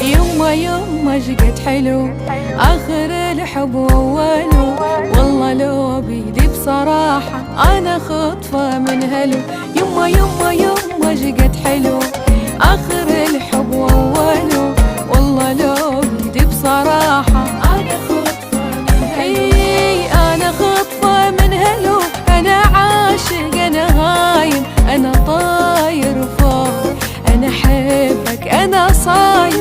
يما شقد حلو آخر الحب وأوله، والله لو بيدي بصراحة أنا خطفة من هلو. يما شقد حلو آخر الحب وأوله، والله لو بيدي بصراحة أنا خطفة من هلو. أنا خطفة من هلو، أنا عاشق أنا هايم أنا طاير فوق، أنا حبك أنا صاير